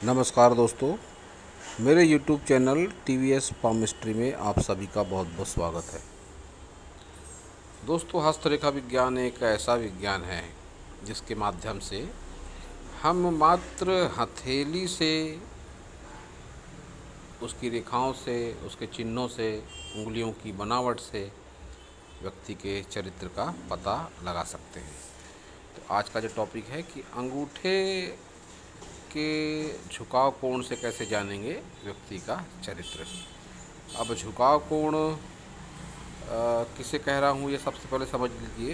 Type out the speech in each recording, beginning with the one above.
नमस्कार दोस्तों, मेरे YouTube चैनल TVS पामिस्ट्री में आप सभी का बहुत बहुत स्वागत है। दोस्तों, हस्तरेखा विज्ञान एक ऐसा विज्ञान है जिसके माध्यम से हम मात्र हथेली से, उसकी रेखाओं से, उसके चिन्हों से, उंगलियों की बनावट से व्यक्ति के चरित्र का पता लगा सकते हैं। तो आज का जो टॉपिक है कि अंगूठे के झुकाव कोण से कैसे जानेंगे व्यक्ति का चरित्र। अब झुकाव कोण किसे कह रहा हूँ, ये सबसे पहले समझ लीजिए।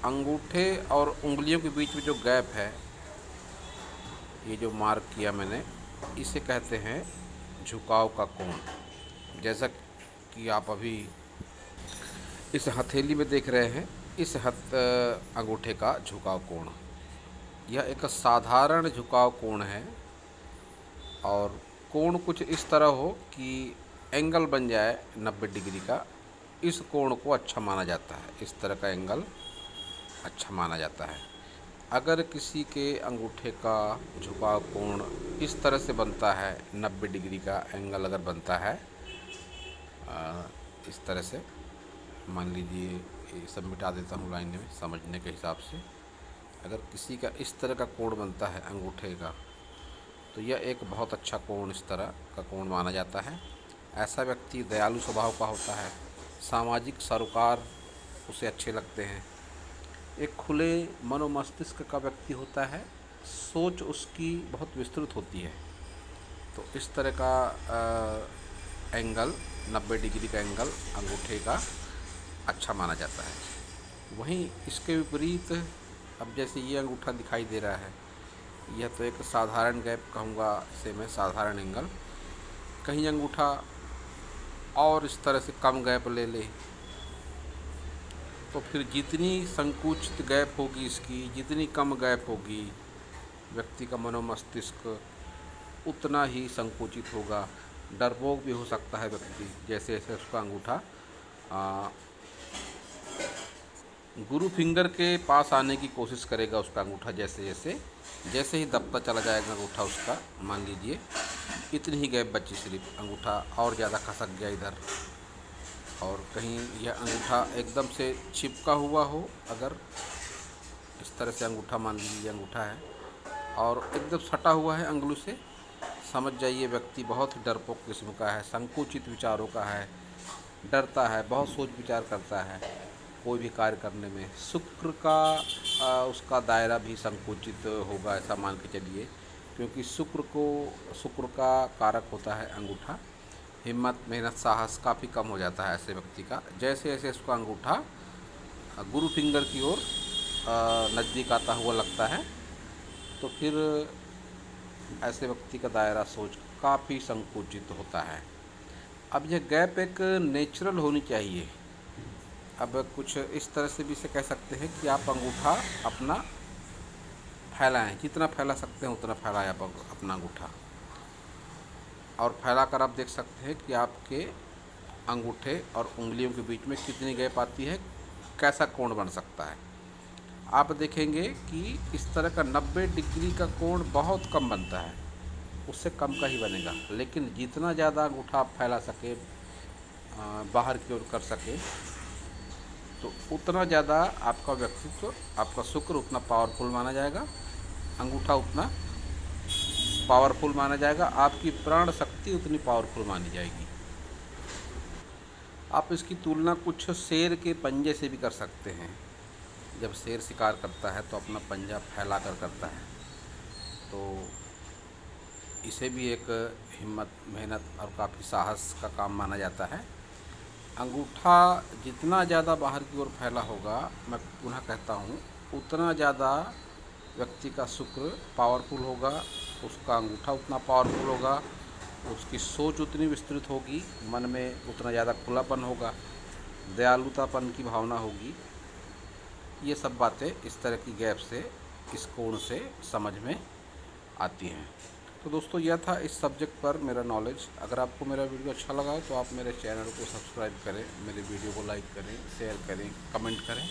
अंगूठे और उंगलियों के बीच में जो गैप है, ये जो मार्क किया मैंने, इसे कहते हैं झुकाव का कोण। जैसा कि आप अभी इस हथेली में देख रहे हैं, इस अंगूठे का झुकाव कोण, यह एक साधारण झुकाव कोण है। और कोण कुछ इस तरह हो कि एंगल बन जाए 90 डिग्री का, इस कोण को अच्छा माना जाता है। इस तरह का एंगल अच्छा माना जाता है। अगर किसी के अंगूठे का झुकाव कोण इस तरह से बनता है, 90 डिग्री का एंगल अगर बनता है, इस तरह से, मान लीजिए, ये सब मिटा देता हूँ लाइन में समझने के हिसाब से। अगर किसी का इस तरह का कोण बनता है अंगूठे का, तो यह एक बहुत अच्छा कोण, इस तरह का कोण माना जाता है। ऐसा व्यक्ति दयालु स्वभाव का होता है, सामाजिक सरोकार उसे अच्छे लगते हैं, एक खुले मनोमस्तिष्क का व्यक्ति होता है, सोच उसकी बहुत विस्तृत होती है। तो इस तरह का एंगल, 90 डिग्री का एंगल अंगूठे का अच्छा माना जाता है। वहीं इसके विपरीत, अब जैसे ये अंगूठा दिखाई दे रहा है, यह तो एक साधारण गैप कहूँगा इसे मैं, साधारण एंगल। कहीं अंगूठा और इस तरह से कम गैप ले ले, तो फिर जितनी संकुचित गैप होगी इसकी, जितनी कम गैप होगी, व्यक्ति का मनोमस्तिष्क उतना ही संकुचित होगा। डरपोक भी हो सकता है व्यक्ति, जैसे जैसे उसका अंगूठा गुरु फिंगर के पास आने की कोशिश करेगा, उसका अंगूठा जैसे ही दबता चला जाएगा अंगूठा उसका, मान लीजिए इतनी ही गैप बची, सिर्फ अंगूठा और ज़्यादा खसक गया इधर। और कहीं यह अंगूठा एकदम से चिपका हुआ हो, अगर इस तरह से अंगूठा, मान लीजिए अंगूठा है और एकदम सटा हुआ है अंगुली से, समझ जाइए व्यक्ति बहुत ही डरपोक किस्म का है, संकुचित विचारों का है, डरता है, बहुत सोच विचार करता है कोई भी कार्य करने में। शुक्र का उसका दायरा भी संकुचित होगा, ऐसा मान के चलिए, क्योंकि शुक्र का कारक होता है अंगूठा। हिम्मत, मेहनत, साहस काफ़ी कम हो जाता है ऐसे व्यक्ति का, जैसे जैसे उसका अंगूठा गुरु फिंगर की ओर नज़दीक आता हुआ लगता है, तो फिर ऐसे व्यक्ति का दायरा सोच काफ़ी संकुचित होता है। अब यह गैप एक नेचुरल होनी चाहिए। अब कुछ इस तरह से भी इसे कह सकते हैं कि आप अंगूठा अपना फैलाएं, जितना फैला सकते हैं उतना फैलाएं आप अपना अंगूठा, और फैलाकर आप देख सकते हैं कि आपके अंगूठे और उंगलियों के बीच में कितनी गैप आती है, कैसा कोण बन सकता है। आप देखेंगे कि इस तरह का 90 डिग्री का कोण बहुत कम बनता है, उससे कम का ही बनेगा। लेकिन जितना ज़्यादा अंगूठा आप फैला सके, बाहर की ओर कर सके, तो उतना ज़्यादा आपका व्यक्तित्व, आपका शुक्र उतना पावरफुल माना जाएगा, अंगूठा उतना पावरफुल माना जाएगा, आपकी प्राण शक्ति उतनी पावरफुल मानी जाएगी। आप इसकी तुलना कुछ शेर के पंजे से भी कर सकते हैं। जब शेर शिकार करता है तो अपना पंजा फैला कर करता है, तो इसे भी एक हिम्मत, मेहनत और काफ़ी साहस का काम माना जाता है। अंगूठा जितना ज़्यादा बाहर की ओर फैला होगा, मैं पुनः कहता हूँ, उतना ज़्यादा व्यक्ति का शुक्र पावरफुल होगा, उसका अंगूठा उतना पावरफुल होगा, उसकी सोच उतनी विस्तृत होगी, मन में उतना ज़्यादा खुलापन होगा, दयालुतापन की भावना होगी। ये सब बातें इस तरह की गैप से, इस कोण से समझ में आती हैं। तो दोस्तों, यह था इस सब्जेक्ट पर मेरा नॉलेज। अगर आपको मेरा वीडियो अच्छा लगा तो आप मेरे चैनल को सब्सक्राइब करें, मेरे वीडियो को लाइक करें, शेयर करें, कमेंट करें,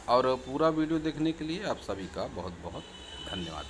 और पूरा वीडियो देखने के लिए आप सभी का बहुत बहुत धन्यवाद।